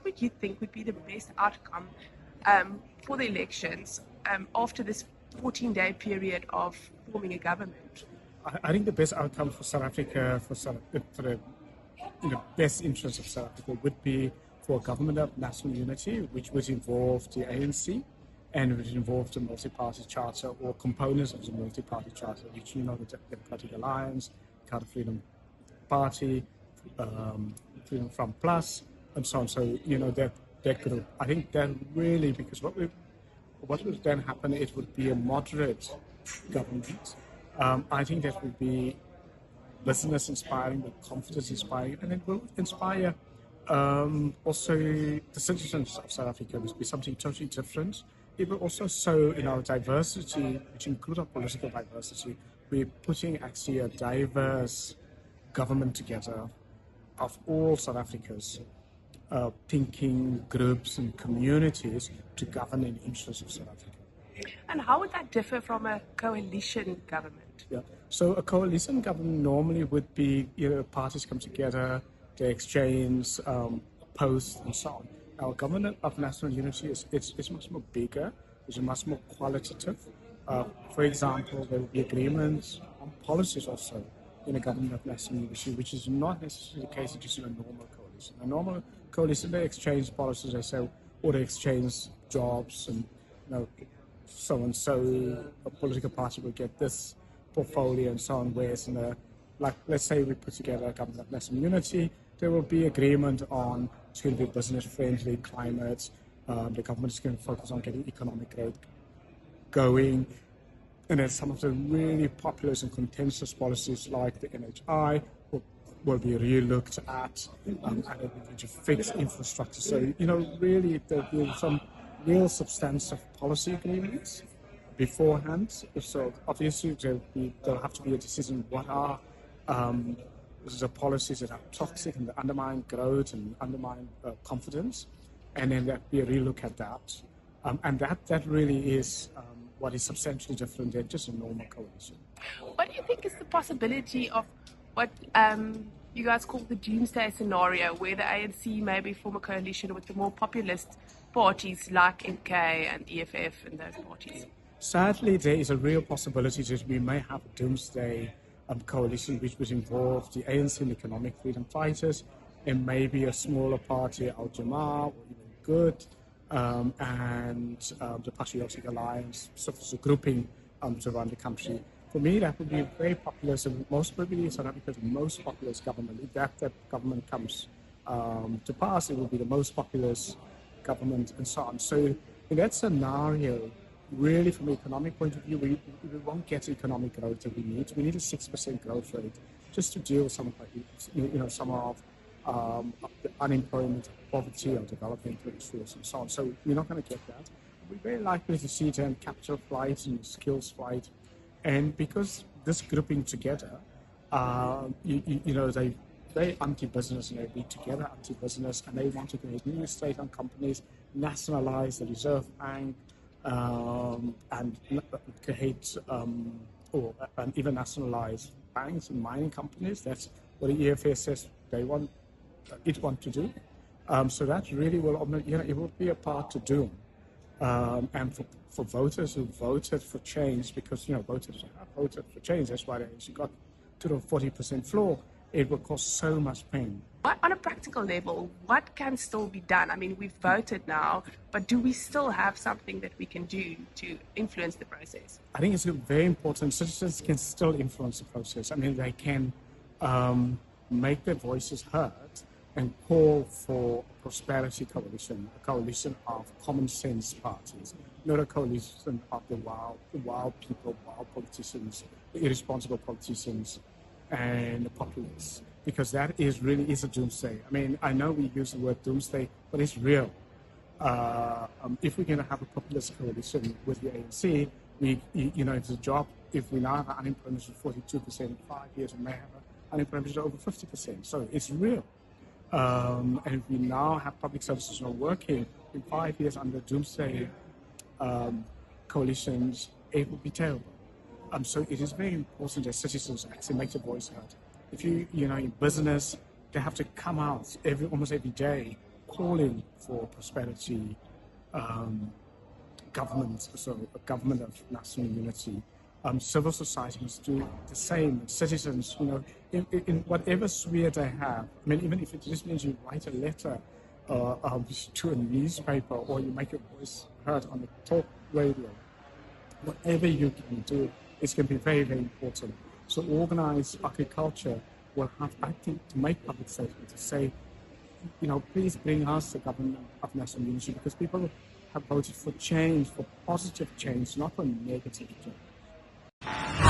what would you think would be the best outcome for the elections after this 14-day period of forming a government? I think the best outcome for South Africa, for the best interest of South Africa, would be for a government of national unity, which would involve the ANC and would involve the multi-party charter or components of the multi-party charter, which the Democratic Alliance, Card Freedom Party, Freedom Front Plus, and so on. So that group. I think that really, because what would then happen, it would be a moderate government. I think that would be business inspiring, but confidence inspiring, and it will inspire also the citizens of South Africa. It will be something totally different. It will also show in our diversity, which includes our political diversity. We're putting actually a diverse government together of all South Africa's thinking groups and communities to govern in the interest of South Africa. And how would that differ from a coalition government? Yeah. So a coalition government normally would be, parties come together, they exchange posts and so on. Our government of national unity is much more bigger, it's much more qualitative. For example, there will be agreements on policies also in a government of national unity, which is not necessarily the case just in a normal coalition. A normal coalition, they exchange policies, they say, or they exchange jobs and so and so a political party will get this portfolio and so on, whereas let's say we put together a government of national unity, there will be agreement on it's going to be business-friendly climate, the government is going to focus on getting economic growth going, and then some of the really popular and contentious policies like the NHI will be re-looked at, and it will be to fix infrastructure. So, really there'll be some real substantive policy agreements beforehand. So obviously there'll have to be a decision what are the policies that are toxic and that undermine growth and undermine confidence, and then there'll be a relook at that. And that really is what is substantially different than just a normal coalition. What do you think is the possibility of what you guys call the doomsday scenario, where the ANC maybe form a coalition with the more populist parties like MK and EFF and those parties? Sadly, there is a real possibility that we may have a doomsday coalition which would involve the ANC and Economic Freedom Fighters and maybe a smaller party, Al-Jamaa or even Good, and the Patriotic Alliance, so it's a grouping around the country. For me, that would be very popular. So most probably South Africa's most populous government. If that government comes to pass, it will be the most populous government and so on. So in that scenario, really from an economic point of view, we won't get economic growth that we need. We need a 6% growth rate just to deal with some of the unemployment, poverty, or development issues and so on. So we're not going to get that. We're very likely to see then capital flight and skills flight. And because this grouping together, they very anti-business, and they be together anti-business, and they want to create new state-owned companies, nationalize the Reserve Bank, and create and even nationalize banks and mining companies. That's what the EFF says they want to do. So that really will, it will be a path to doom. And for voters who voted for change, because voters have voted for change, that's why they actually got to the 40% floor. It will cause so much pain. On a practical level, what can still be done? I mean, we've voted now, but do we still have something that we can do to influence the process? I think it's very important. Citizens can still influence the process. I mean, they can make their voices heard and call for a prosperity coalition, a coalition of common sense parties, not a coalition of the wild people, wild politicians, irresponsible politicians, and the populists, because that really is a doomsday. I mean, I know we use the word doomsday, but it's real. If we're going to have a populist coalition with the ANC, it's a job. If we now have unemployment of 42% in 5 years, we may have unemployment of over 50%. So it's real. And if we now have public services not working in 5 years under doomsday coalitions, it would be terrible. So it is very important that citizens actually make their voice heard. If in business, they have to come out almost every day calling for prosperity, government, so a government of national unity. Civil society must do the same. Citizens, in whatever sphere they have. I mean, even if it just means you write a letter to a newspaper, or you make your voice heard on the talk radio, whatever you can do, it's going to be very, very important. So organized agriculture will have, I think, to make public statements to say, please bring us the government of national unity, because people have voted for change, for positive change, not for negative change.